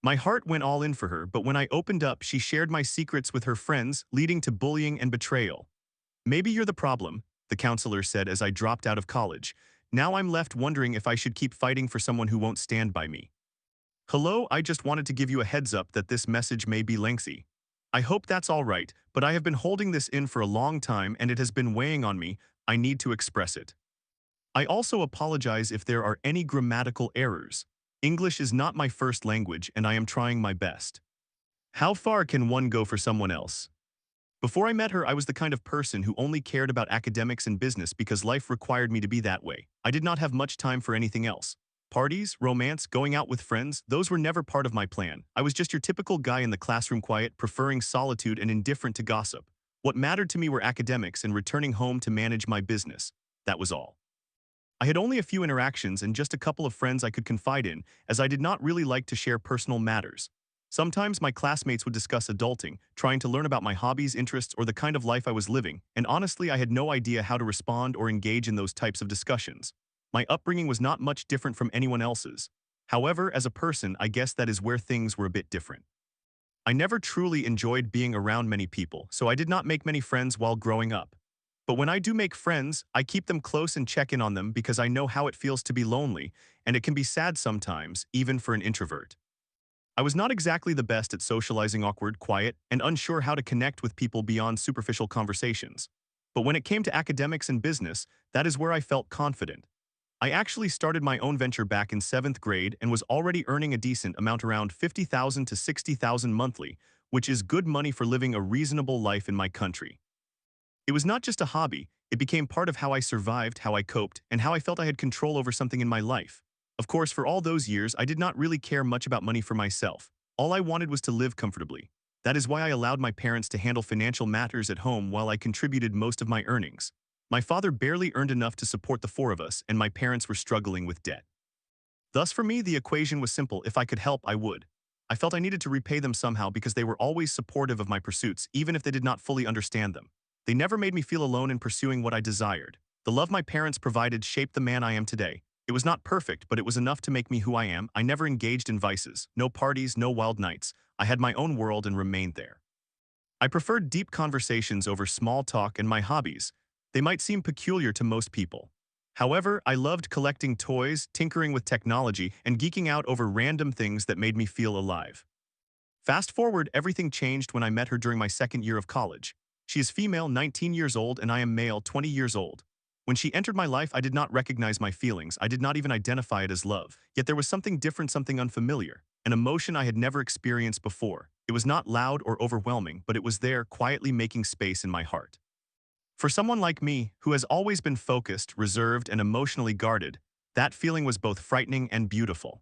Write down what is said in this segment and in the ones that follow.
My heart went all in for her, but when I opened up, she shared my secrets with her friends, leading to bullying and betrayal. Maybe you're the problem, the counselor said as I dropped out of college. Now I'm left wondering if I should keep fighting for someone who won't stand by me. Hello, I just wanted to give you a heads up that this message may be lengthy. I hope that's all right, but I have been holding this in for a long time and it has been weighing on me. I need to express it. I also apologize if there are any grammatical errors. English is not my first language and I am trying my best. How far can one go for someone else? Before I met her, I was the kind of person who only cared about academics and business because life required me to be that way. I did not have much time for anything else. Parties, romance, going out with friends, those were never part of my plan. I was just your typical guy in the classroom, quiet, preferring solitude and indifferent to gossip. What mattered to me were academics and returning home to manage my business. That was all. I had only a few interactions and just a couple of friends I could confide in, as I did not really like to share personal matters. Sometimes my classmates would discuss adulting, trying to learn about my hobbies, interests, or the kind of life I was living, and honestly I had no idea how to respond or engage in those types of discussions. My upbringing was not much different from anyone else's. However, as a person, I guess that is where things were a bit different. I never truly enjoyed being around many people, so I did not make many friends while growing up. But when I do make friends, I keep them close and check in on them because I know how it feels to be lonely, and it can be sad sometimes, even for an introvert. I was not exactly the best at socializing, awkward, quiet, and unsure how to connect with people beyond superficial conversations. But when it came to academics and business, that is where I felt confident. I actually started my own venture back in 7th grade and was already earning a decent amount, around 50,000 to 60,000 monthly, which is good money for living a reasonable life in my country. It was not just a hobby, it became part of how I survived, how I coped, and how I felt I had control over something in my life. Of course, for all those years, I did not really care much about money for myself. All I wanted was to live comfortably. That is why I allowed my parents to handle financial matters at home while I contributed most of my earnings. My father barely earned enough to support the four of us, and my parents were struggling with debt. Thus, for me, the equation was simple: if I could help, I would. I felt I needed to repay them somehow because they were always supportive of my pursuits, even if they did not fully understand them. They never made me feel alone in pursuing what I desired. The love my parents provided shaped the man I am today. It was not perfect, but it was enough to make me who I am. I never engaged in vices, no parties, no wild nights. I had my own world and remained there. I preferred deep conversations over small talk and my hobbies. They might seem peculiar to most people. However, I loved collecting toys, tinkering with technology, and geeking out over random things that made me feel alive. Fast forward, everything changed when I met her during my second year of college. She is female, 19 years old, and I am male, 20 years old. When she entered my life, I did not recognize my feelings. I did not even identify it as love. Yet there was something different, something unfamiliar, an emotion I had never experienced before. It was not loud or overwhelming, but it was there, quietly making space in my heart. For someone like me, who has always been focused, reserved, and emotionally guarded, that feeling was both frightening and beautiful.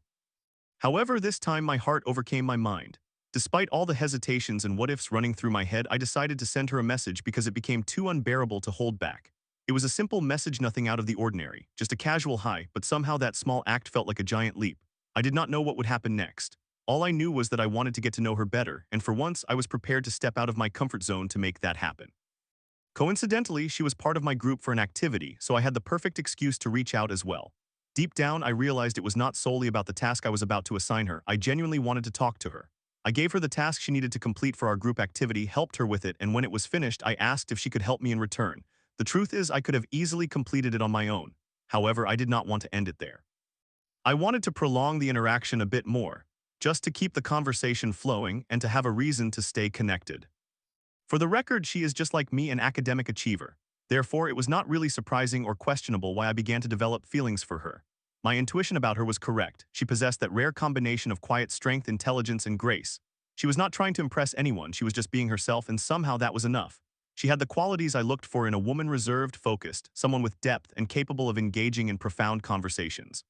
However, this time my heart overcame my mind. Despite all the hesitations and what-ifs running through my head, I decided to send her a message because it became too unbearable to hold back. It was a simple message, nothing out of the ordinary, just a casual hi, but somehow that small act felt like a giant leap. I did not know what would happen next. All I knew was that I wanted to get to know her better, and for once I was prepared to step out of my comfort zone to make that happen. Coincidentally, she was part of my group for an activity, so I had the perfect excuse to reach out as well. Deep down, I realized it was not solely about the task I was about to assign her. I genuinely wanted to talk to her. I gave her the task she needed to complete for our group activity, helped her with it, and when it was finished, I asked if she could help me in return. The truth is, I could have easily completed it on my own. However, I did not want to end it there. I wanted to prolong the interaction a bit more, just to keep the conversation flowing and to have a reason to stay connected. For the record, she is just like me, an academic achiever. Therefore, it was not really surprising or questionable why I began to develop feelings for her. My intuition about her was correct. She possessed that rare combination of quiet strength, intelligence, and grace. She was not trying to impress anyone, she was just being herself, and somehow that was enough. She had the qualities I looked for in a woman: reserved, focused, someone with depth, and capable of engaging in profound conversations.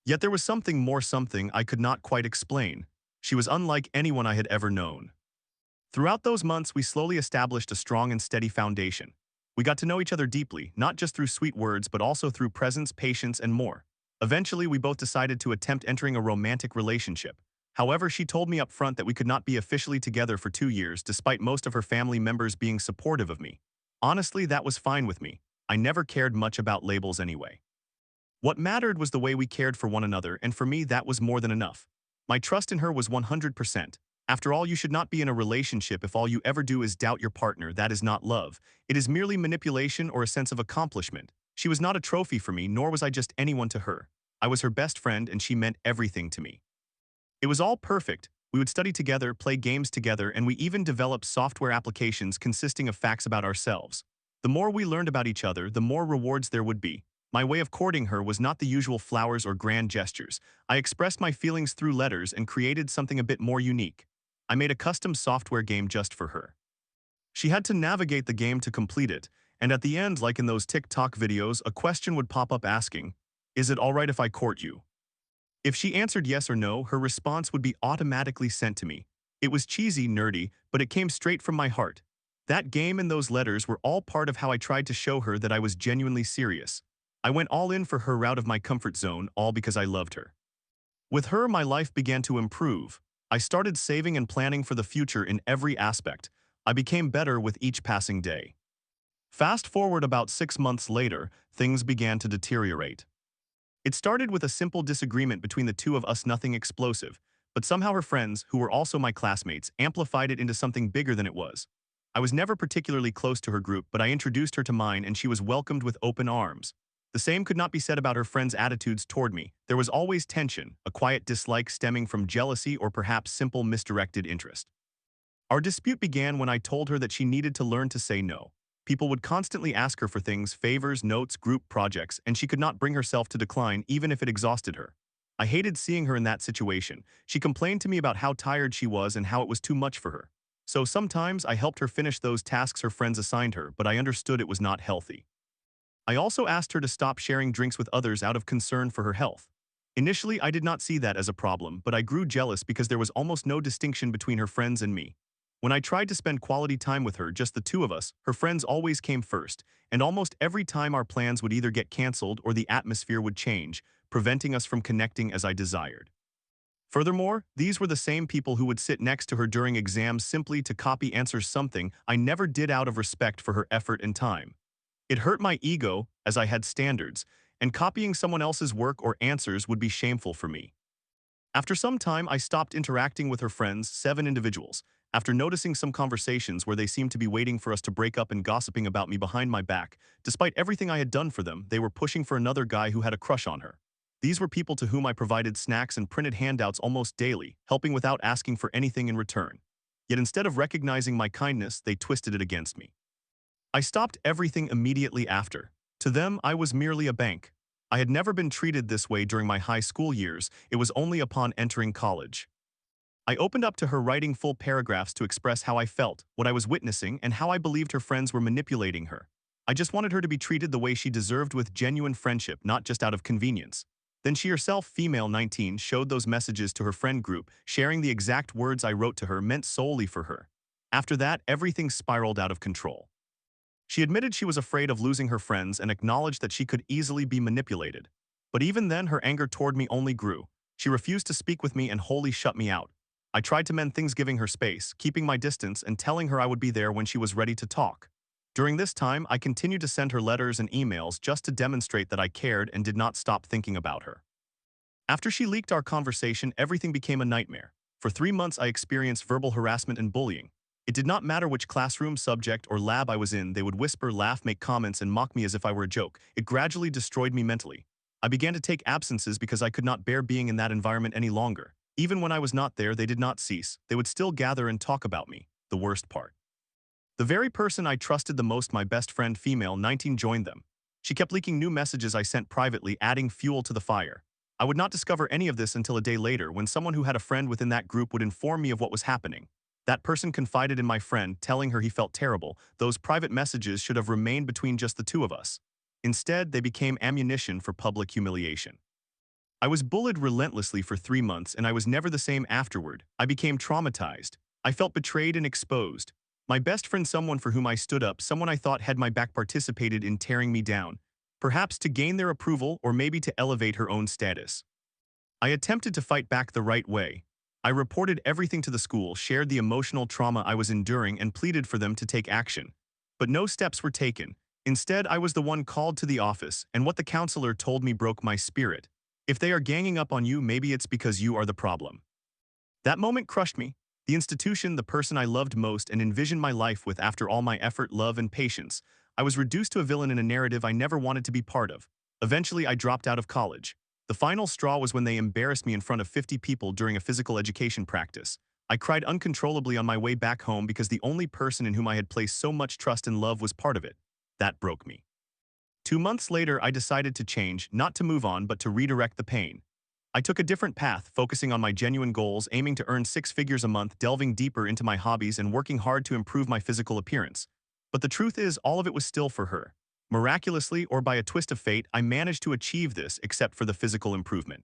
Yet there was something more, something I could not quite explain. She was unlike anyone I had ever known. Throughout those months, we slowly established a strong and steady foundation. We got to know each other deeply, not just through sweet words but also through presence, patience, and more. Eventually, we both decided to attempt entering a romantic relationship. However, she told me up front that we could not be officially together for 2 years, despite most of her family members being supportive of me. Honestly, that was fine with me. I never cared much about labels anyway. What mattered was the way we cared for one another, and for me that was more than enough. My trust in her was 100%. After all, you should not be in a relationship if all you ever do is doubt your partner. That is not love. It is merely manipulation or a sense of accomplishment. She was not a trophy for me, nor was I just anyone to her. I was her best friend, and she meant everything to me. It was all perfect. We would study together, play games together, and we even developed software applications consisting of facts about ourselves. The more we learned about each other, the more rewards there would be. My way of courting her was not the usual flowers or grand gestures. I expressed my feelings through letters and created something a bit more unique. I made a custom software game just for her. She had to navigate the game to complete it, and at the end, like in those TikTok videos, a question would pop up asking, "Is it alright if I court you?" If she answered yes or no, her response would be automatically sent to me. It was cheesy, nerdy, but it came straight from my heart. That game and those letters were all part of how I tried to show her that I was genuinely serious. I went all in for her out of my comfort zone, all because I loved her. With her, my life began to improve. I started saving and planning for the future in every aspect. I became better with each passing day. Fast forward about 6 months later, things began to deteriorate. It started with a simple disagreement between the two of us, nothing explosive, but somehow her friends, who were also my classmates, amplified it into something bigger than it was. I was never particularly close to her group, but I introduced her to mine and she was welcomed with open arms. The same could not be said about her friends' attitudes toward me. There was always tension, a quiet dislike stemming from jealousy or perhaps simple misdirected interest. Our dispute began when I told her that she needed to learn to say no. People would constantly ask her for things, favors, notes, group projects, and she could not bring herself to decline even if it exhausted her. I hated seeing her in that situation. She complained to me about how tired she was and how it was too much for her. So sometimes I helped her finish those tasks her friends assigned her, but I understood it was not healthy. I also asked her to stop sharing drinks with others out of concern for her health. Initially, I did not see that as a problem, but I grew jealous because there was almost no distinction between her friends and me. When I tried to spend quality time with her, just the two of us, her friends always came first, and almost every time our plans would either get canceled or the atmosphere would change, preventing us from connecting as I desired. Furthermore, these were the same people who would sit next to her during exams simply to copy answers, something I never did out of respect for her effort and time. It hurt my ego, as I had standards, and copying someone else's work or answers would be shameful for me. After some time, I stopped interacting with her friends, 7 individuals, after noticing some conversations where they seemed to be waiting for us to break up and gossiping about me behind my back. Despite everything I had done for them, they were pushing for another guy who had a crush on her. These were people to whom I provided snacks and printed handouts almost daily, helping without asking for anything in return. Yet instead of recognizing my kindness, they twisted it against me. I stopped everything immediately after. To them, I was merely a bank. I had never been treated this way during my high school years. It was only upon entering college. I opened up to her, writing full paragraphs to express how I felt, what I was witnessing, and how I believed her friends were manipulating her. I just wanted her to be treated the way she deserved, with genuine friendship, not just out of convenience. Then she herself, female 19, showed those messages to her friend group, sharing the exact words I wrote to her meant solely for her. After that, everything spiraled out of control. She admitted she was afraid of losing her friends and acknowledged that she could easily be manipulated. But even then, her anger toward me only grew. She refused to speak with me and wholly shut me out. I tried to mend things, giving her space, keeping my distance, and telling her I would be there when she was ready to talk. During this time, I continued to send her letters and emails just to demonstrate that I cared and did not stop thinking about her. After she leaked our conversation, everything became a nightmare. For 3 months, I experienced verbal harassment and bullying. It did not matter which classroom, subject, or lab I was in, they would whisper, laugh, make comments, and mock me as if I were a joke. It gradually destroyed me mentally. I began to take absences because I could not bear being in that environment any longer. Even when I was not there, they did not cease. They would still gather and talk about me. The worst part. The very person I trusted the most, my best friend, female 19, joined them. She kept leaking new messages I sent privately, adding fuel to the fire. I would not discover any of this until a day later, when someone who had a friend within that group would inform me of what was happening. That person confided in my friend, telling her he felt terrible. Those private messages should have remained between just the two of us. Instead, they became ammunition for public humiliation. I was bullied relentlessly for 3 months, and I was never the same afterward. I became traumatized. I felt betrayed and exposed. My best friend, someone for whom I stood up, someone I thought had my back, participated in tearing me down, perhaps to gain their approval or maybe to elevate her own status. I attempted to fight back the right way. I reported everything to the school, shared the emotional trauma I was enduring, and pleaded for them to take action. But no steps were taken. Instead, I was the one called to the office, and what the counselor told me broke my spirit. If they are ganging up on you, maybe it's because you are the problem. That moment crushed me. The institution, the person I loved most and envisioned my life with after all my effort, love, and patience. I was reduced to a villain in a narrative I never wanted to be part of. Eventually, I dropped out of college. The final straw was when they embarrassed me in front of 50 people during a physical education practice. I cried uncontrollably on my way back home because the only person in whom I had placed so much trust and love was part of it. That broke me. 2 months later, I decided to change, not to move on, but to redirect the pain. I took a different path, focusing on my genuine goals, aiming to earn 6 figures a month, delving deeper into my hobbies, and working hard to improve my physical appearance. But the truth is, all of it was still for her. Miraculously, or by a twist of fate, I managed to achieve this, except for the physical improvement.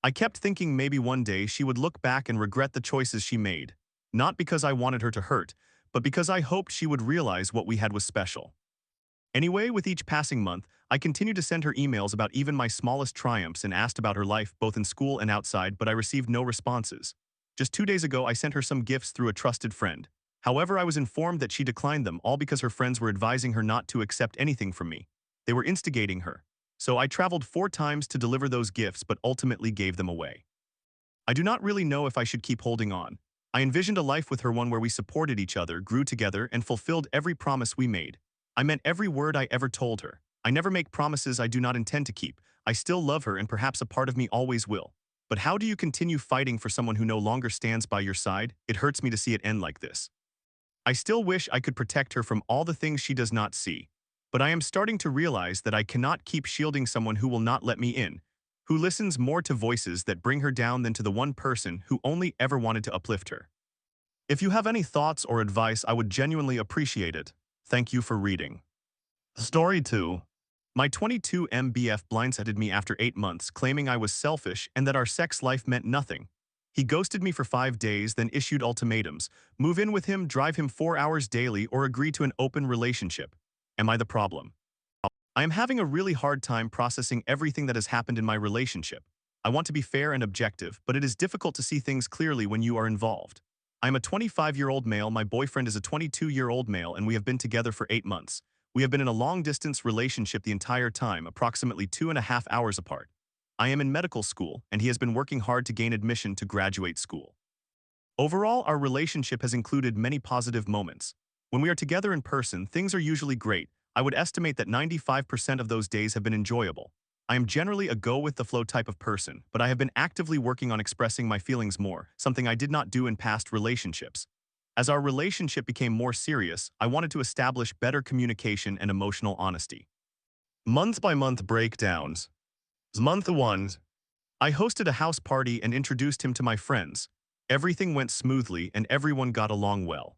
I kept thinking maybe one day she would look back and regret the choices she made. Not because I wanted her to hurt, but because I hoped she would realize what we had was special. Anyway, with each passing month, I continued to send her emails about even my smallest triumphs and asked about her life both in school and outside, but I received no responses. Just 2 days ago, I sent her some gifts through a trusted friend. However, I was informed that she declined them, all because her friends were advising her not to accept anything from me. They were instigating her. So I traveled 4 times to deliver those gifts, but ultimately gave them away. I do not really know if I should keep holding on. I envisioned a life with her, one where we supported each other, grew together, and fulfilled every promise we made. I meant every word I ever told her. I never make promises I do not intend to keep. I still love her, and perhaps a part of me always will. But how do you continue fighting for someone who no longer stands by your side? It hurts me to see it end like this. I still wish I could protect her from all the things she does not see. But I am starting to realize that I cannot keep shielding someone who will not let me in, who listens more to voices that bring her down than to the one person who only ever wanted to uplift her. If you have any thoughts or advice, I would genuinely appreciate it. Thank you for reading. Story 2. My 22 BF blindsided me after 8 months, claiming I was selfish and that our sex life meant nothing. He ghosted me for 5 days, then issued ultimatums: move in with him, drive him 4 hours daily, or agree to an open relationship. Am I the problem? I am having a really hard time processing everything that has happened in my relationship. I want to be fair and objective, but it is difficult to see things clearly when you are involved. I am a 25-year-old male, my boyfriend is a 22-year-old male, and we have been together for 8 months. We have been in a long-distance relationship the entire time, approximately 2.5 hours apart. I am in medical school, and he has been working hard to gain admission to graduate school. Overall, our relationship has included many positive moments. When we are together in person, things are usually great. I would estimate that 95% of those days have been enjoyable. I am generally a go-with-the-flow type of person, but I have been actively working on expressing my feelings more, something I did not do in past relationships. As our relationship became more serious, I wanted to establish better communication and emotional honesty. Month-by-month breakdowns. Month 1. I hosted a house party and introduced him to my friends. Everything went smoothly and everyone got along well.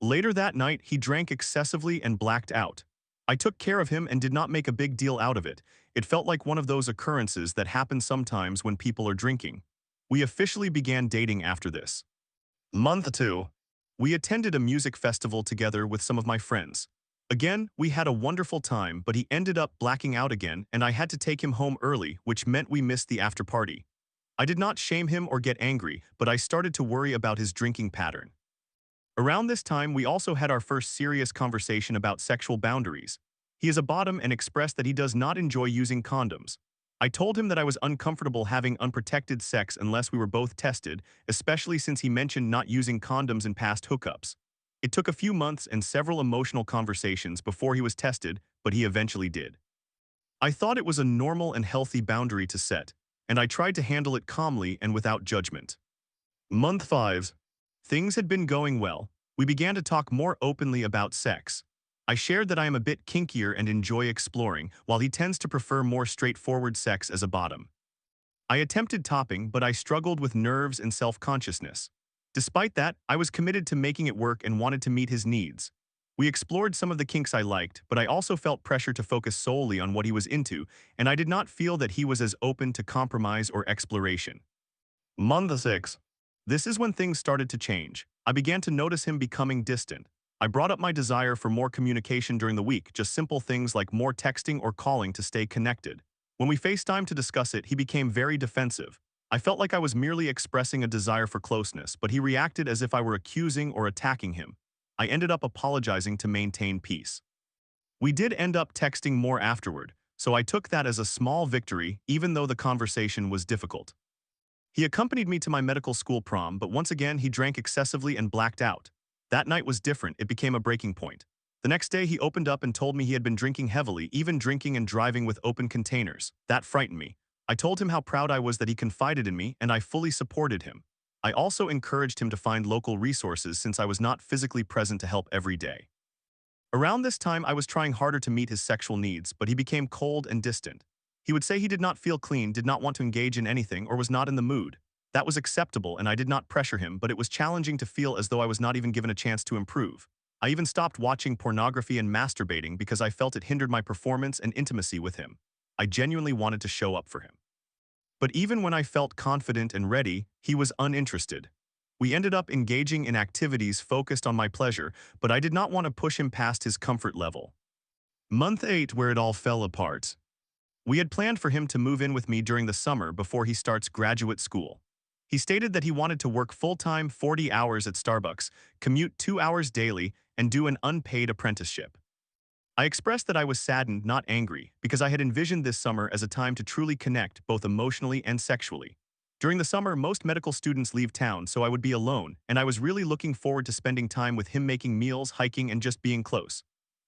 Later that night, he drank excessively and blacked out. I took care of him and did not make a big deal out of it. It felt like one of those occurrences that happen sometimes when people are drinking. We officially began dating after this. Month 2. We attended a music festival together with some of my friends. Again, we had a wonderful time, but he ended up blacking out again, and I had to take him home early, which meant we missed the after party. I did not shame him or get angry, but I started to worry about his drinking pattern. Around this time, we also had our first serious conversation about sexual boundaries. He is a bottom and expressed that he does not enjoy using condoms. I told him that I was uncomfortable having unprotected sex unless we were both tested, especially since he mentioned not using condoms in past hookups. It took a few months and several emotional conversations before he was tested, but he eventually did. I thought it was a normal and healthy boundary to set, and I tried to handle it calmly and without judgment. Month 5. Things had been going well. We began to talk more openly about sex. I shared that I am a bit kinkier and enjoy exploring, while he tends to prefer more straightforward sex as a bottom. I attempted topping, but I struggled with nerves and self-consciousness. Despite that, I was committed to making it work and wanted to meet his needs. We explored some of the kinks I liked, but I also felt pressure to focus solely on what he was into, and I did not feel that he was as open to compromise or exploration. Month 6. This is when things started to change. I began to notice him becoming distant. I brought up my desire for more communication during the week, just simple things like more texting or calling to stay connected. When we FaceTimed to discuss it, he became very defensive. I felt like I was merely expressing a desire for closeness, but he reacted as if I were accusing or attacking him. I ended up apologizing to maintain peace. We did end up texting more afterward, so I took that as a small victory, even though the conversation was difficult. He accompanied me to my medical school prom, but once again he drank excessively and blacked out. That night was different, it became a breaking point. The next day he opened up and told me he had been drinking heavily, even drinking and driving with open containers. That frightened me. I told him how proud I was that he confided in me, and I fully supported him. I also encouraged him to find local resources since I was not physically present to help every day. Around this time, I was trying harder to meet his sexual needs, but he became cold and distant. He would say he did not feel clean, did not want to engage in anything, or was not in the mood. That was acceptable, and I did not pressure him, but it was challenging to feel as though I was not even given a chance to improve. I even stopped watching pornography and masturbating because I felt it hindered my performance and intimacy with him. I genuinely wanted to show up for him. But even when I felt confident and ready, he was uninterested. We ended up engaging in activities focused on my pleasure, but I did not want to push him past his comfort level. Month 8, where it all fell apart. We had planned for him to move in with me during the summer before he starts graduate school. He stated that he wanted to work full-time 40 hours at Starbucks, commute 2 hours daily, and do an unpaid apprenticeship. I expressed that I was saddened, not angry, because I had envisioned this summer as a time to truly connect both emotionally and sexually. During the summer, most medical students leave town, so I would be alone, and I was really looking forward to spending time with him, making meals, hiking, and just being close.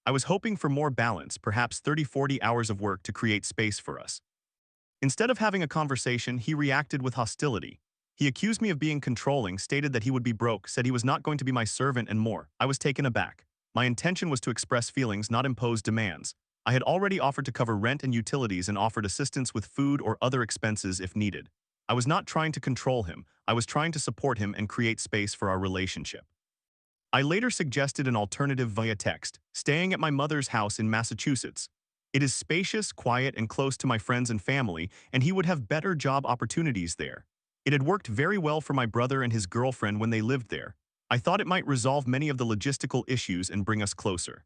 I was hoping for more balance, perhaps 30-40 hours of work to create space for us. Instead of having a conversation, he reacted with hostility. He accused me of being controlling, stated that he would be broke, said he was not going to be my servant, and more. I was taken aback. My intention was to express feelings, not impose demands. I had already offered to cover rent and utilities and offered assistance with food or other expenses if needed. I was not trying to control him, I was trying to support him and create space for our relationship. I later suggested an alternative via text, staying at my mother's house in Massachusetts. It is spacious, quiet, and close to my friends and family, and he would have better job opportunities there. It had worked very well for my brother and his girlfriend when they lived there. I thought it might resolve many of the logistical issues and bring us closer.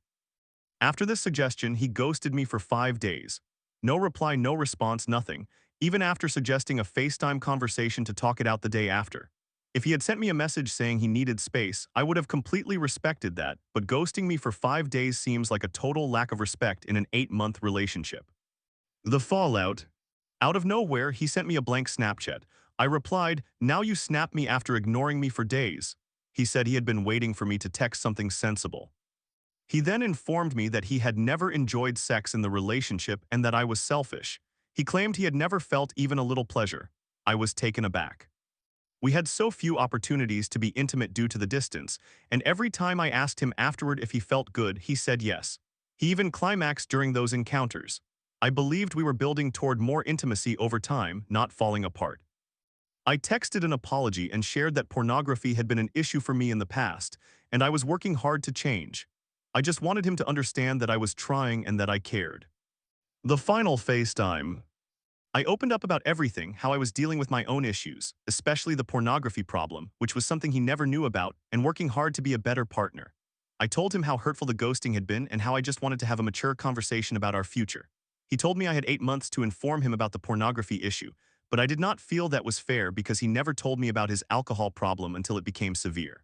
After this suggestion, he ghosted me for 5 days. No reply, no response, nothing, even after suggesting a FaceTime conversation to talk it out the day after. If he had sent me a message saying he needed space, I would have completely respected that, but ghosting me for 5 days seems like a total lack of respect in an 8-month relationship. The fallout. Out of nowhere, he sent me a blank Snapchat. I replied, "Now you snap me after ignoring me for days." He said he had been waiting for me to text something sensible. He then informed me that he had never enjoyed sex in the relationship and that I was selfish. He claimed he had never felt even a little pleasure. I was taken aback. We had so few opportunities to be intimate due to the distance, and every time I asked him afterward if he felt good, he said yes. He even climaxed during those encounters. I believed we were building toward more intimacy over time, not falling apart. I texted an apology and shared that pornography had been an issue for me in the past, and I was working hard to change. I just wanted him to understand that I was trying and that I cared. The final FaceTime. I opened up about everything, how I was dealing with my own issues, especially the pornography problem, which was something he never knew about, and working hard to be a better partner. I told him how hurtful the ghosting had been and how I just wanted to have a mature conversation about our future. He told me I had 8 months to inform him about the pornography issue, but I did not feel that was fair because he never told me about his alcohol problem until it became severe.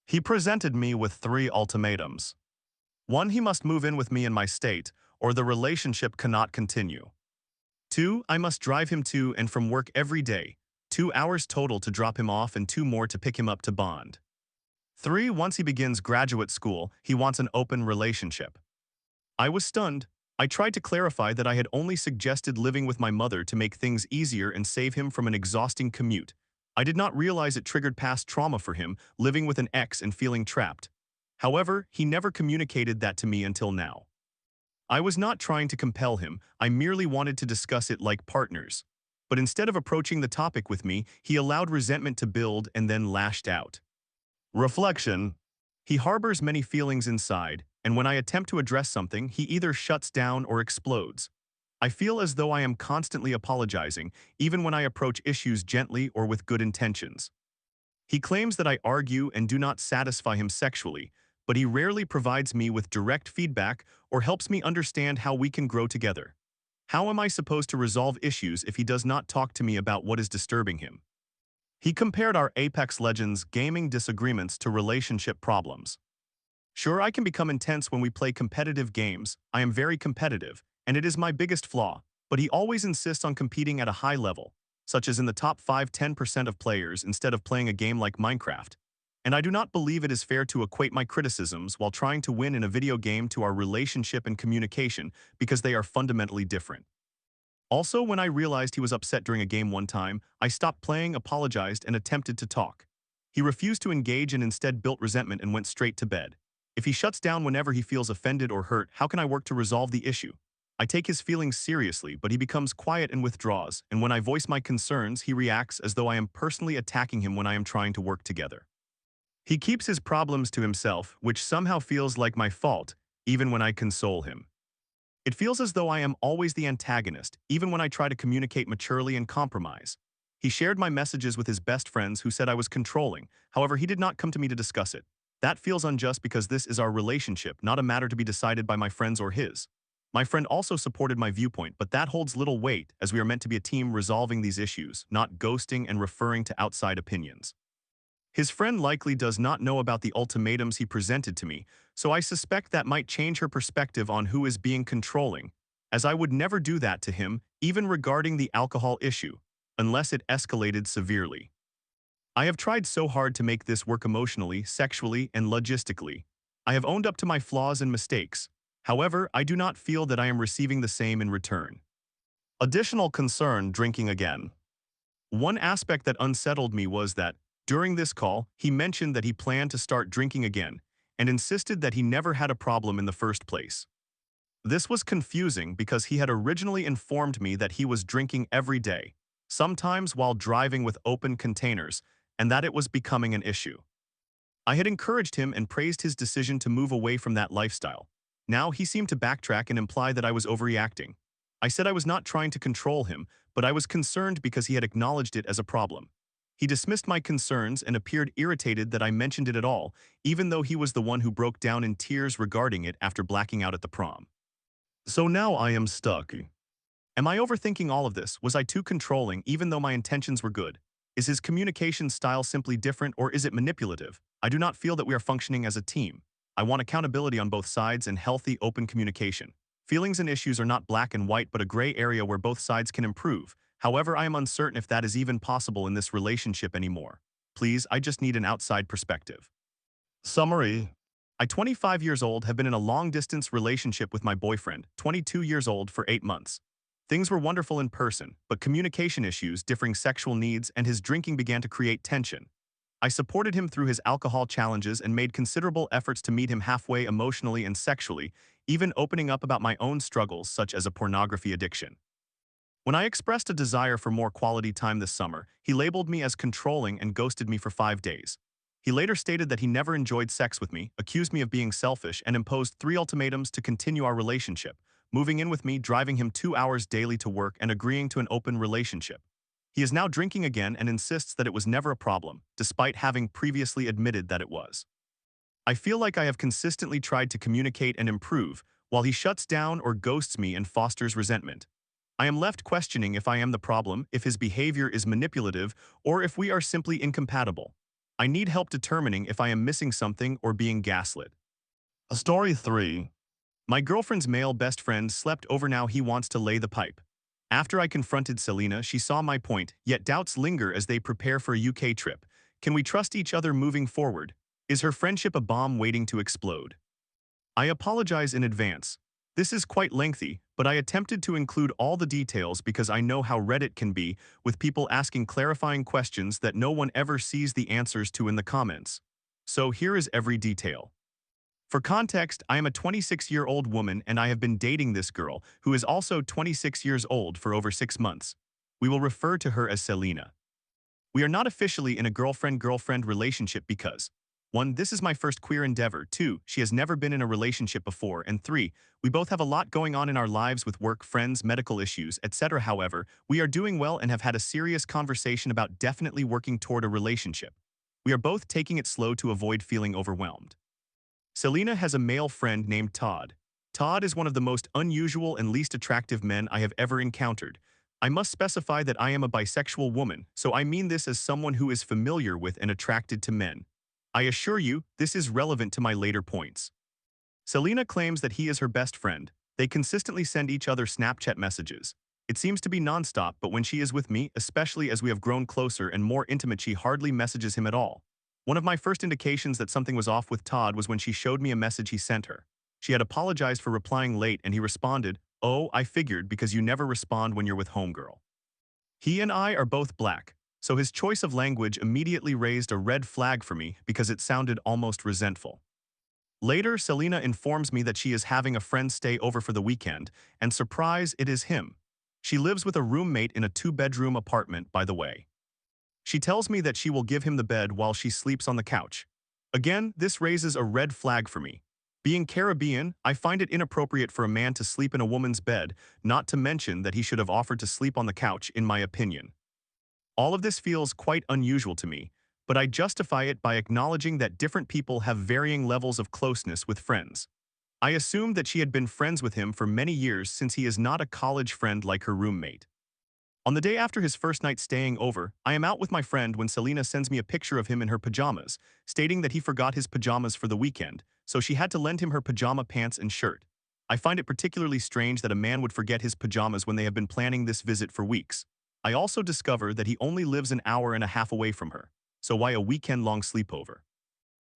He presented me with 3 ultimatums. 1, he must move in with me in my state, or the relationship cannot continue. 2, I must drive him to and from work every day, 2 hours total to drop him off and 2 more to pick him up to bond. 3, once he begins graduate school, he wants an open relationship. I was stunned. I tried to clarify that I had only suggested living with my mother to make things easier and save him from an exhausting commute. I did not realize it triggered past trauma for him, living with an ex and feeling trapped. However, he never communicated that to me until now. I was not trying to compel him, I merely wanted to discuss it like partners. But instead of approaching the topic with me, he allowed resentment to build and then lashed out. Reflection. He harbors many feelings inside, and when I attempt to address something, he either shuts down or explodes. I feel as though I am constantly apologizing, even when I approach issues gently or with good intentions. He claims that I argue and do not satisfy him sexually, but he rarely provides me with direct feedback or helps me understand how we can grow together. How am I supposed to resolve issues if he does not talk to me about what is disturbing him? He compared our Apex Legends gaming disagreements to relationship problems. Sure, I can become intense when we play competitive games. I am very competitive, and it is my biggest flaw, but he always insists on competing at a high level. such as in the top 5–10% of players instead of playing a game like Minecraft. And I do not believe it is fair to equate my criticisms while trying to win in a video game to our relationship and communication because they are fundamentally different. Also, when I realized he was upset during a game one time, I stopped playing, apologized, and attempted to talk. He refused to engage and instead built resentment and went straight to bed. If he shuts down whenever he feels offended or hurt, how can I work to resolve the issue? I take his feelings seriously, but he becomes quiet and withdraws, and when I voice my concerns, he reacts as though I am personally attacking him when I am trying to work together. He keeps his problems to himself, which somehow feels like my fault, even when I console him. It feels as though I am always the antagonist, even when I try to communicate maturely and compromise. He shared my messages with his best friends who said I was controlling, however he did not come to me to discuss it. That feels unjust because this is our relationship, not a matter to be decided by my friends or his. My friend also supported my viewpoint, but that holds little weight as we are meant to be a team resolving these issues, not ghosting and referring to outside opinions. His friend likely does not know about the ultimatums he presented to me, so I suspect that might change her perspective on who is being controlling, as I would never do that to him, even regarding the alcohol issue, unless it escalated severely. I have tried so hard to make this work emotionally, sexually, and logistically. I have owned up to my flaws and mistakes. However, I do not feel that I am receiving the same in return. Additional concern: drinking again. One aspect that unsettled me was that, during this call, he mentioned that he planned to start drinking again and insisted that he never had a problem in the first place. This was confusing because he had originally informed me that he was drinking every day, sometimes while driving with open containers, and that it was becoming an issue. I had encouraged him and praised his decision to move away from that lifestyle. Now he seemed to backtrack and imply that I was overreacting. I said I was not trying to control him, but I was concerned because he had acknowledged it as a problem. He dismissed my concerns and appeared irritated that I mentioned it at all, even though he was the one who broke down in tears regarding it after blacking out at the prom. So now I am stuck. Am I overthinking all of this? Was I too controlling even though my intentions were good? Is his communication style simply different, or is it manipulative? I do not feel that we are functioning as a team. I want accountability on both sides and healthy, open communication. Feelings and issues are not black and white but a gray area where both sides can improve. However, I am uncertain if that is even possible in this relationship anymore. Please, I just need an outside perspective. Summary. I, 25 years old, have been in a long-distance relationship with my boyfriend, 22 years old, for 8 months. Things were wonderful in person, but communication issues, differing sexual needs, and his drinking began to create tension. I supported him through his alcohol challenges and made considerable efforts to meet him halfway emotionally and sexually, even opening up about my own struggles such as a pornography addiction. When I expressed a desire for more quality time this summer, he labeled me as controlling and ghosted me for 5 days. He later stated that he never enjoyed sex with me, accused me of being selfish, and imposed 3 ultimatums to continue our relationship, moving in with me, driving him 2 hours daily to work, and agreeing to an open relationship. He is now drinking again and insists that it was never a problem, despite having previously admitted that it was. I feel like I have consistently tried to communicate and improve, while he shuts down or ghosts me and fosters resentment. I am left questioning if I am the problem, if his behavior is manipulative, or if we are simply incompatible. I need help determining if I am missing something or being gaslit. Story 3. My girlfriend's male best friend slept over. Now he wants to lay the pipe. After I confronted Selena, she saw my point, yet doubts linger as they prepare for a UK trip. Can we trust each other moving forward? Is her friendship a bomb waiting to explode? I apologize in advance. This is quite lengthy, but I attempted to include all the details because I know how Reddit can be, with people asking clarifying questions that no one ever sees the answers to in the comments. So here is every detail. For context, I am a 26-year-old woman and I have been dating this girl, who is also 26 years old, for over 6 months. We will refer to her as Selena. We are not officially in a girlfriend-girlfriend relationship because 1. This is my first queer endeavor. 2. She has never been in a relationship before. And 3. We both have a lot going on in our lives with work, friends, medical issues, etc. However, we are doing well and have had a serious conversation about definitely working toward a relationship. We are both taking it slow to avoid feeling overwhelmed. Selena has a male friend named Todd. Todd is one of the most unusual and least attractive men I have ever encountered. I must specify that I am a bisexual woman, so I mean this as someone who is familiar with and attracted to men. I assure you, this is relevant to my later points. Selena claims that he is her best friend. They consistently send each other Snapchat messages. It seems to be nonstop, but when she is with me, especially as we have grown closer and more intimate, she hardly messages him at all. One of my first indications that something was off with Todd was when she showed me a message he sent her. She had apologized for replying late and he responded, "Oh, I figured because you never respond when you're with homegirl." He and I are both black, so his choice of language immediately raised a red flag for me because it sounded almost resentful. Later, Selena informs me that she is having a friend stay over for the weekend, and surprise, it is him. She lives with a roommate in a two-bedroom apartment, by the way. She tells me that she will give him the bed while she sleeps on the couch. Again, this raises a red flag for me. Being Caribbean, I find it inappropriate for a man to sleep in a woman's bed, not to mention that he should have offered to sleep on the couch, in my opinion. All of this feels quite unusual to me, but I justify it by acknowledging that different people have varying levels of closeness with friends. I assumed that she had been friends with him for many years since he is not a college friend like her roommate. On the day after his first night staying over, I am out with my friend when Selena sends me a picture of him in her pajamas, stating that he forgot his pajamas for the weekend, so she had to lend him her pajama pants and shirt. I find it particularly strange that a man would forget his pajamas when they have been planning this visit for weeks. I also discover that he only lives an hour and a half away from her, so why a weekend-long sleepover?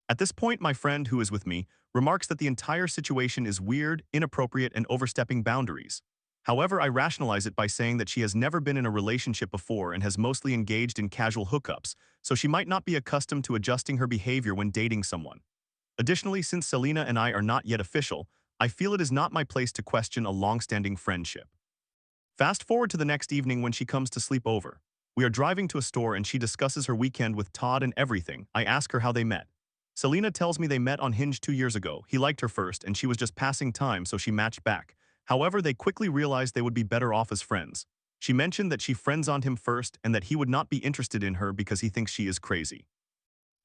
At this point, my friend, who is with me, remarks that the entire situation is weird, inappropriate, and overstepping boundaries. However, I rationalize it by saying that she has never been in a relationship before and has mostly engaged in casual hookups, so she might not be accustomed to adjusting her behavior when dating someone. Additionally, since Selena and I are not yet official, I feel it is not my place to question a long-standing friendship. Fast forward to the next evening when she comes to sleep over. We are driving to a store and she discusses her weekend with Todd and everything. I ask her how they met. Selena tells me they met on Hinge 2 years ago. He liked her first and she was just passing time, so she matched back. However, they quickly realized they would be better off as friends. She mentioned that she friend-zoned him first and that he would not be interested in her because he thinks she is crazy.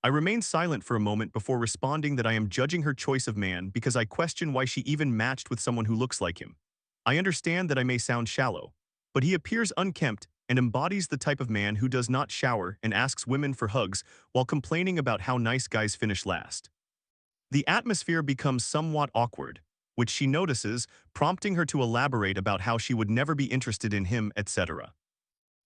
I remain silent for a moment before responding that I am judging her choice of man because I question why she even matched with someone who looks like him. I understand that I may sound shallow, but he appears unkempt and embodies the type of man who does not shower and asks women for hugs while complaining about how nice guys finish last. The atmosphere becomes somewhat awkward, which she notices, prompting her to elaborate about how she would never be interested in him, etc.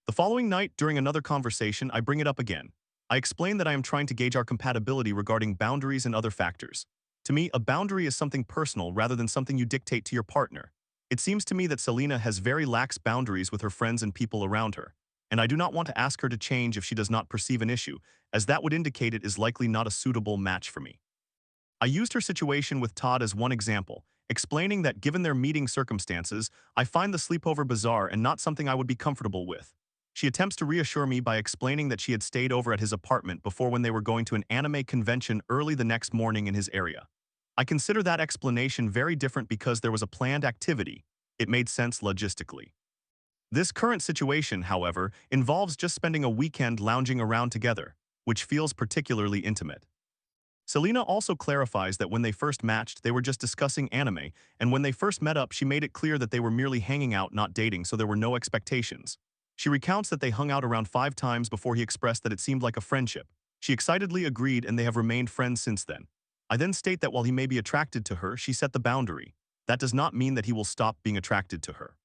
The following night, during another conversation, I bring it up again. I explain that I am trying to gauge our compatibility regarding boundaries and other factors. To me, a boundary is something personal rather than something you dictate to your partner. It seems to me that Selena has very lax boundaries with her friends and people around her, and I do not want to ask her to change if she does not perceive an issue, as that would indicate it is likely not a suitable match for me. I used her situation with Todd as one example, explaining that given their meeting circumstances, I find the sleepover bizarre and not something I would be comfortable with. She attempts to reassure me by explaining that she had stayed over at his apartment before when they were going to an anime convention early the next morning in his area. I consider that explanation very different because there was a planned activity. It made sense logistically. This current situation, however, involves just spending a weekend lounging around together, which feels particularly intimate. Selena also clarifies that when they first matched, they were just discussing anime, and when they first met up, she made it clear that they were merely hanging out, not dating, so there were no expectations. She recounts that they hung out around 5 times before he expressed that it seemed like a friendship. She excitedly agreed and they have remained friends since then. I then state that while he may be attracted to her, she set the boundary. That does not mean that he will stop being attracted to her.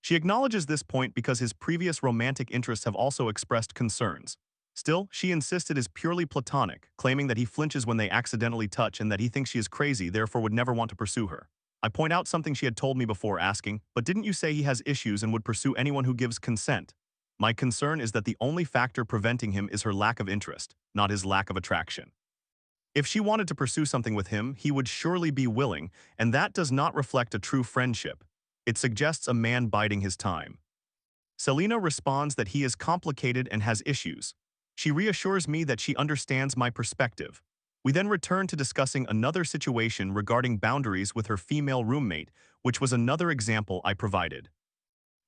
She acknowledges this point because his previous romantic interests have also expressed concerns. Still, she insists it is purely platonic, claiming that he flinches when they accidentally touch and that he thinks she is crazy, therefore would never want to pursue her. I point out something she had told me before, asking, "But didn't you say he has issues and would pursue anyone who gives consent?" My concern is that the only factor preventing him is her lack of interest, not his lack of attraction. If she wanted to pursue something with him, he would surely be willing, and that does not reflect a true friendship. It suggests a man biding his time. Selena responds that he is complicated and has issues. She reassures me that she understands my perspective. We then return to discussing another situation regarding boundaries with her female roommate, which was another example I provided.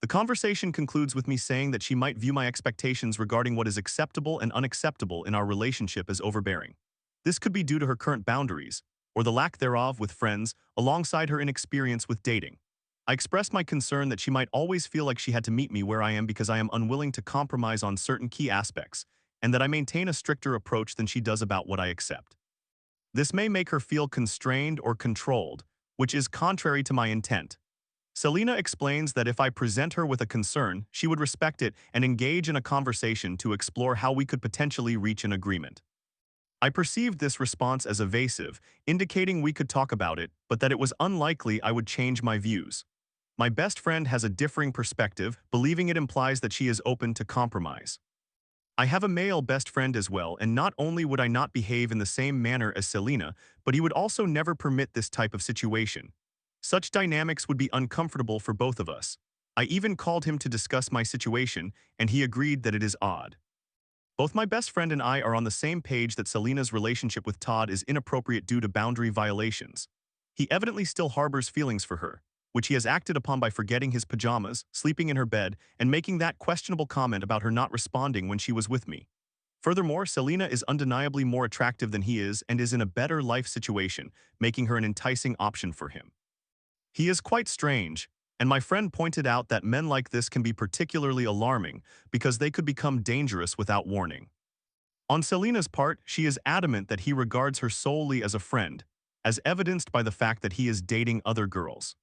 The conversation concludes with me saying that she might view my expectations regarding what is acceptable and unacceptable in our relationship as overbearing. This could be due to her current boundaries, or the lack thereof with friends, alongside her inexperience with dating. I expressed my concern that she might always feel like she had to meet me where I am because I am unwilling to compromise on certain key aspects, and that I maintain a stricter approach than she does about what I accept. This may make her feel constrained or controlled, which is contrary to my intent. Selena explains that if I present her with a concern, she would respect it and engage in a conversation to explore how we could potentially reach an agreement. I perceived this response as evasive, indicating we could talk about it, but that it was unlikely I would change my views. My best friend has a differing perspective, believing it implies that she is open to compromise. I have a male best friend as well, and not only would I not behave in the same manner as Selena, but he would also never permit this type of situation. Such dynamics would be uncomfortable for both of us. I even called him to discuss my situation, and he agreed that it is odd. Both my best friend and I are on the same page that Selena's relationship with Todd is inappropriate due to boundary violations. He evidently still harbors feelings for her, which he has acted upon by forgetting his pajamas, sleeping in her bed, and making that questionable comment about her not responding when she was with me. Furthermore, Selena is undeniably more attractive than he is and is in a better life situation, making her an enticing option for him. He is quite strange, and my friend pointed out that men like this can be particularly alarming because they could become dangerous without warning. On Selena's part, she is adamant that he regards her solely as a friend, as evidenced by the fact that he is dating other girls.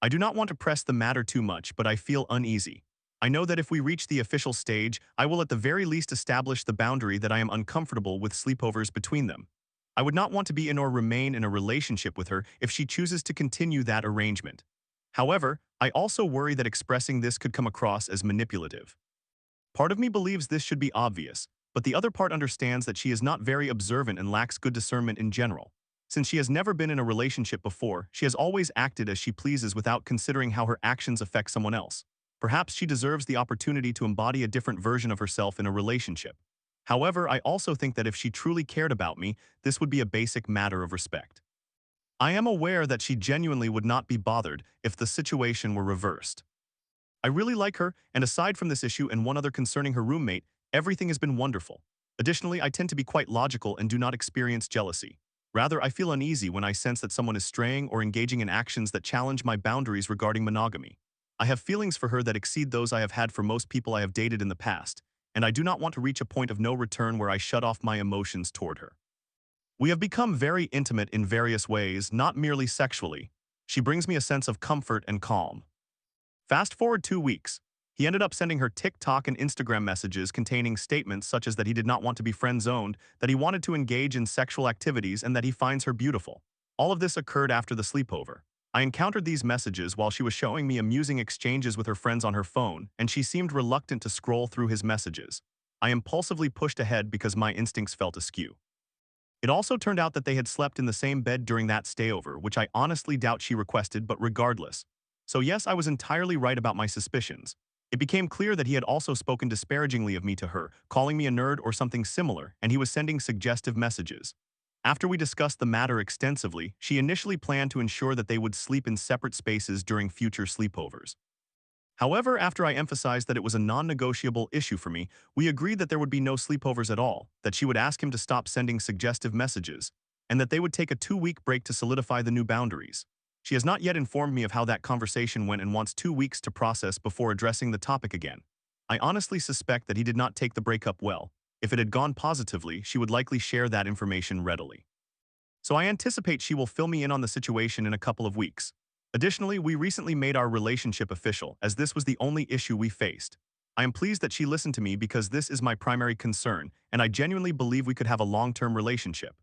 I do not want to press the matter too much, but I feel uneasy. I know that if we reach the official stage, I will at the very least establish the boundary that I am uncomfortable with sleepovers between them. I would not want to be in or remain in a relationship with her if she chooses to continue that arrangement. However, I also worry that expressing this could come across as manipulative. Part of me believes this should be obvious, but the other part understands that she is not very observant and lacks good discernment in general. Since she has never been in a relationship before, she has always acted as she pleases without considering how her actions affect someone else. Perhaps she deserves the opportunity to embody a different version of herself in a relationship. However, I also think that if she truly cared about me, this would be a basic matter of respect. I am aware that she genuinely would not be bothered if the situation were reversed. I really like her, and aside from this issue and one other concerning her roommate, everything has been wonderful. Additionally, I tend to be quite logical and do not experience jealousy. Rather, I feel uneasy when I sense that someone is straying or engaging in actions that challenge my boundaries regarding monogamy. I have feelings for her that exceed those I have had for most people I have dated in the past, and I do not want to reach a point of no return where I shut off my emotions toward her. We have become very intimate in various ways, not merely sexually. She brings me a sense of comfort and calm. Fast forward 2 weeks. He ended up sending her TikTok and Instagram messages containing statements such as that he did not want to be friend-zoned, that he wanted to engage in sexual activities, and that he finds her beautiful. All of this occurred after the sleepover. I encountered these messages while she was showing me amusing exchanges with her friends on her phone, and she seemed reluctant to scroll through his messages. I impulsively pushed ahead because my instincts felt askew. It also turned out that they had slept in the same bed during that stayover, which I honestly doubt she requested, but regardless. So yes, I was entirely right about my suspicions. It became clear that he had also spoken disparagingly of me to her, calling me a nerd or something similar, and he was sending suggestive messages. After we discussed the matter extensively, she initially planned to ensure that they would sleep in separate spaces during future sleepovers. However, after I emphasized that it was a non-negotiable issue for me, we agreed that there would be no sleepovers at all, that she would ask him to stop sending suggestive messages, and that they would take a 2-week break to solidify the new boundaries. She has not yet informed me of how that conversation went and wants 2 weeks to process before addressing the topic again. I honestly suspect that he did not take the breakup well. If it had gone positively, she would likely share that information readily. So I anticipate she will fill me in on the situation in a couple of weeks. Additionally, we recently made our relationship official, as this was the only issue we faced. I am pleased that she listened to me because this is my primary concern, and I genuinely believe we could have a long-term relationship.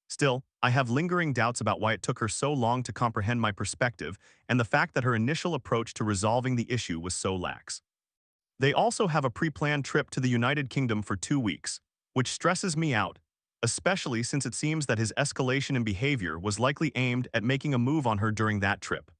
Still, I have lingering doubts about why it took her so long to comprehend my perspective and the fact that her initial approach to resolving the issue was so lax. They also have a pre-planned trip to the United Kingdom for 2 weeks, which stresses me out, especially since it seems that his escalation in behavior was likely aimed at making a move on her during that trip.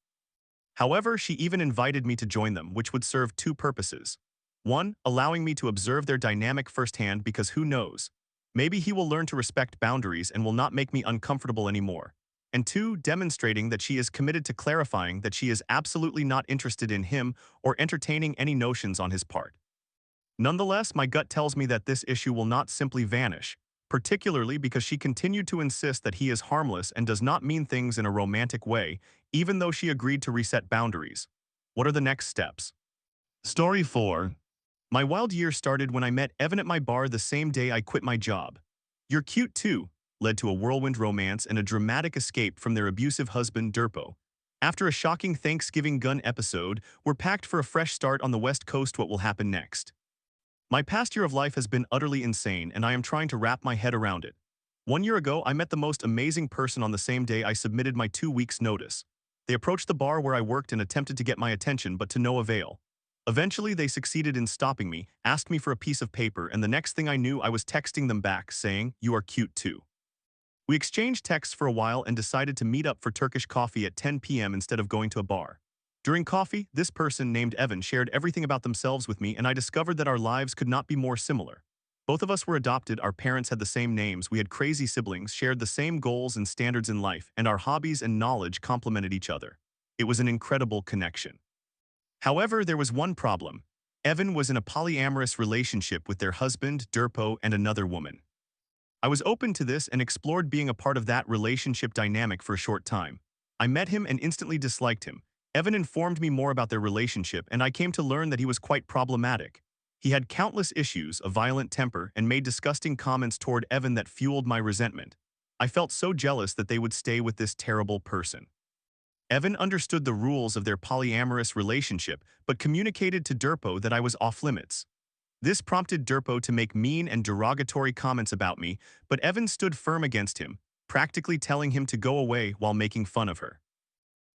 However, she even invited me to join them, which would serve two purposes. One, allowing me to observe their dynamic firsthand because who knows? Maybe he will learn to respect boundaries and will not make me uncomfortable anymore. And two, demonstrating that she is committed to clarifying that she is absolutely not interested in him or entertaining any notions on his part. Nonetheless, my gut tells me that this issue will not simply vanish, particularly because she continued to insist that he is harmless and does not mean things in a romantic way, even though she agreed to reset boundaries. What are the next steps? Story 4. My wild year started when I met Evan at my bar the same day I quit my job. "You're cute too," led to a whirlwind romance and a dramatic escape from their abusive husband, Durpo. After a shocking Thanksgiving gun episode, we're packed for a fresh start on the West Coast. What will happen next? My past year of life has been utterly insane, and I am trying to wrap my head around it. 1 year ago, I met the most amazing person on the same day I submitted my 2 weeks notice. They approached the bar where I worked and attempted to get my attention, but to no avail. Eventually, they succeeded in stopping me, asked me for a piece of paper, and the next thing I knew, I was texting them back, saying, "You are cute too." We exchanged texts for a while and decided to meet up for Turkish coffee at 10 p.m. instead of going to a bar. During coffee, this person named Evan shared everything about themselves with me, and I discovered that our lives could not be more similar. Both of us were adopted, our parents had the same names, we had crazy siblings, shared the same goals and standards in life, and our hobbies and knowledge complemented each other. It was an incredible connection. However, there was one problem. Evan was in a polyamorous relationship with their husband, Durpo, and another woman. I was open to this and explored being a part of that relationship dynamic for a short time. I met him and instantly disliked him. Evan informed me more about their relationship, and I came to learn that he was quite problematic. He had countless issues, a violent temper, and made disgusting comments toward Evan that fueled my resentment. I felt so jealous that they would stay with this terrible person. Evan understood the rules of their polyamorous relationship, but communicated to Durpo that I was off limits. This prompted Durpo to make mean and derogatory comments about me, but Evan stood firm against him, practically telling him to go away while making fun of her.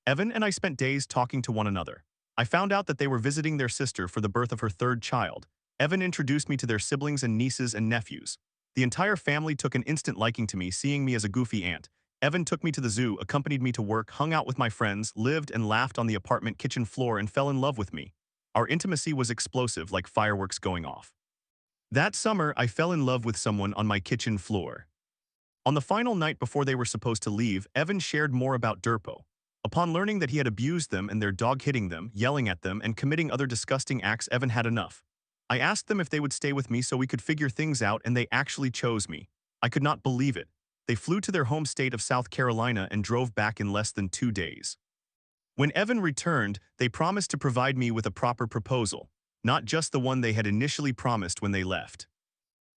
Evan and I spent days talking to one another. I found out that they were visiting their sister for the birth of her third child. Evan introduced me to their siblings and nieces and nephews. The entire family took an instant liking to me, seeing me as a goofy aunt. Evan took me to the zoo, accompanied me to work, hung out with my friends, lived and laughed on the apartment kitchen floor, and fell in love with me. Our intimacy was explosive, like fireworks going off. That summer, I fell in love with someone on my kitchen floor. On the final night before they were supposed to leave, Evan shared more about Durpo. Upon learning that he had abused them and their dog hitting them, yelling at them, and committing other disgusting acts, Evan had enough. I asked them if they would stay with me so we could figure things out, and they actually chose me. I could not believe it. They flew to their home state of South Carolina and drove back in less than 2 days. When Evan returned, they promised to provide me with a proper proposal, not just the one they had initially promised when they left.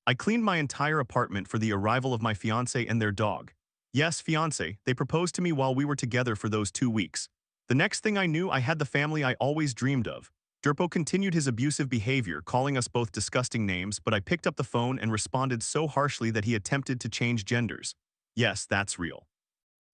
I cleaned my entire apartment for the arrival of my fiancé and their dog. Yes, fiancé, they proposed to me while we were together for those 2 weeks. The next thing I knew, I had the family I always dreamed of. Durpo continued his abusive behavior, calling us both disgusting names, but I picked up the phone and responded so harshly that he attempted to change genders. Yes, that's real.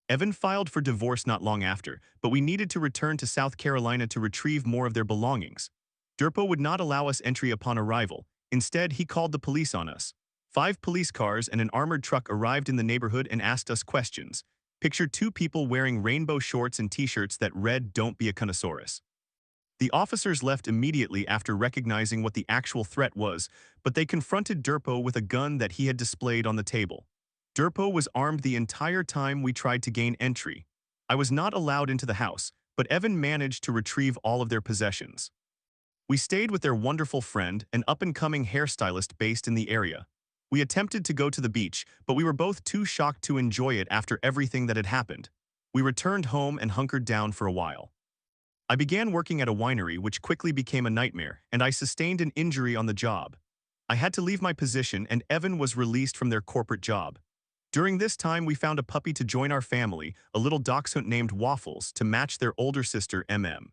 Evan filed for divorce not long after, but we needed to return to South Carolina to retrieve more of their belongings. Durpo would not allow us entry upon arrival. Instead, he called the police on us. 5 police cars and an armored truck arrived in the neighborhood and asked us questions. Picture 2 people wearing rainbow shorts and t-shirts that read, "Don't be a connoissaurus." The officers left immediately after recognizing what the actual threat was, but they confronted Durpo with a gun that he had displayed on the table. Durpo was armed the entire time we tried to gain entry. I was not allowed into the house, but Evan managed to retrieve all of their possessions. We stayed with their wonderful friend, an up-and-coming hairstylist based in the area. We attempted to go to the beach, but we were both too shocked to enjoy it after everything that had happened. We returned home and hunkered down for a while. I began working at a winery, which quickly became a nightmare, and I sustained an injury on the job. I had to leave my position, and Evan was released from their corporate job. During this time, we found a puppy to join our family, a little dachshund named Waffles, to match their older sister, MM.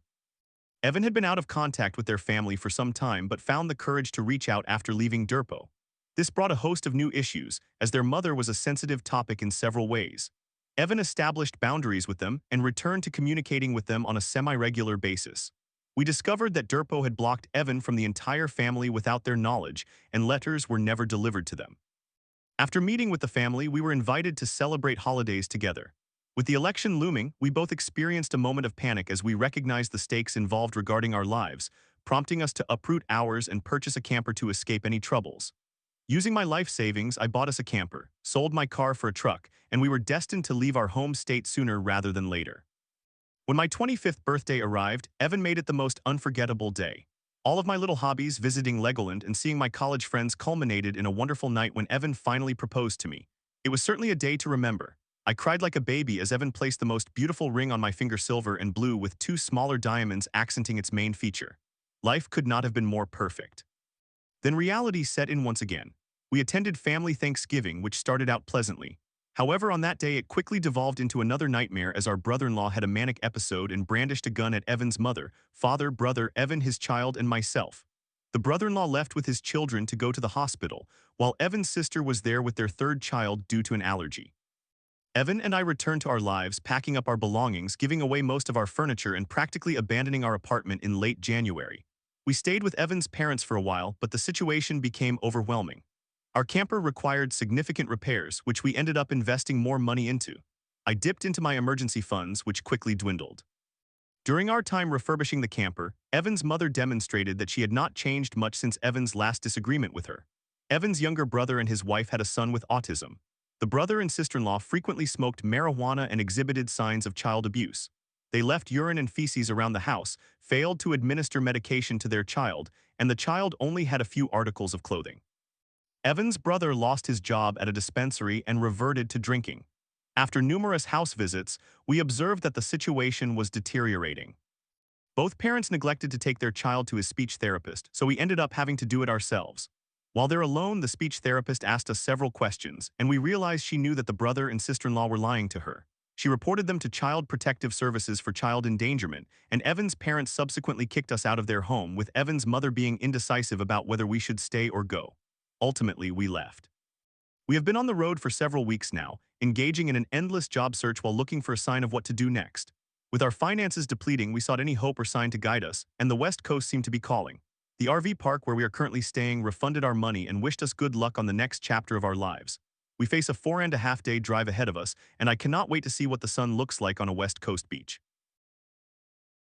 Evan had been out of contact with their family for some time, but found the courage to reach out after leaving Durpo. This brought a host of new issues, as their mother was a sensitive topic in several ways. Evan established boundaries with them and returned to communicating with them on a semi-regular basis. We discovered that Durpo had blocked Evan from the entire family without their knowledge, and letters were never delivered to them. After meeting with the family, we were invited to celebrate holidays together. With the election looming, we both experienced a moment of panic as we recognized the stakes involved regarding our lives, prompting us to uproot ours and purchase a camper to escape any troubles. Using my life savings, I bought us a camper, sold my car for a truck, and we were destined to leave our home state sooner rather than later. When my 25th birthday arrived, Evan made it the most unforgettable day. All of my little hobbies, visiting Legoland and seeing my college friends, culminated in a wonderful night when Evan finally proposed to me. It was certainly a day to remember. I cried like a baby as Evan placed the most beautiful ring on my finger, silver and blue with 2 smaller diamonds accenting its main feature. Life could not have been more perfect. Then reality set in once again. We attended family Thanksgiving, which started out pleasantly. However, on that day, it quickly devolved into another nightmare as our brother-in-law had a manic episode and brandished a gun at Evan's mother, father, brother, Evan, his child, and myself. The brother-in-law left with his children to go to the hospital, while Evan's sister was there with their third child due to an allergy. Evan and I returned to our lives, packing up our belongings, giving away most of our furniture, and practically abandoning our apartment in late January. We stayed with Evan's parents for a while, but the situation became overwhelming. Our camper required significant repairs, which we ended up investing more money into. I dipped into my emergency funds, which quickly dwindled. During our time refurbishing the camper, Evan's mother demonstrated that she had not changed much since Evan's last disagreement with her. Evan's younger brother and his wife had a son with autism. The brother and sister-in-law frequently smoked marijuana and exhibited signs of child abuse. They left urine and feces around the house, failed to administer medication to their child, and the child only had a few articles of clothing. Evan's brother lost his job at a dispensary and reverted to drinking. After numerous house visits, we observed that the situation was deteriorating. Both parents neglected to take their child to his speech therapist, so we ended up having to do it ourselves. While they're alone, the speech therapist asked us several questions, and we realized she knew that the brother and sister-in-law were lying to her. She reported them to Child Protective Services for child endangerment, and Evan's parents subsequently kicked us out of their home, with Evan's mother being indecisive about whether we should stay or go. Ultimately, we left. We have been on the road for several weeks now, engaging in an endless job search while looking for a sign of what to do next. With our finances depleting, we sought any hope or sign to guide us, and the West Coast seemed to be calling. The RV park where we are currently staying refunded our money and wished us good luck on the next chapter of our lives. We face a 4.5-day drive ahead of us, and I cannot wait to see what the sun looks like on a West Coast beach.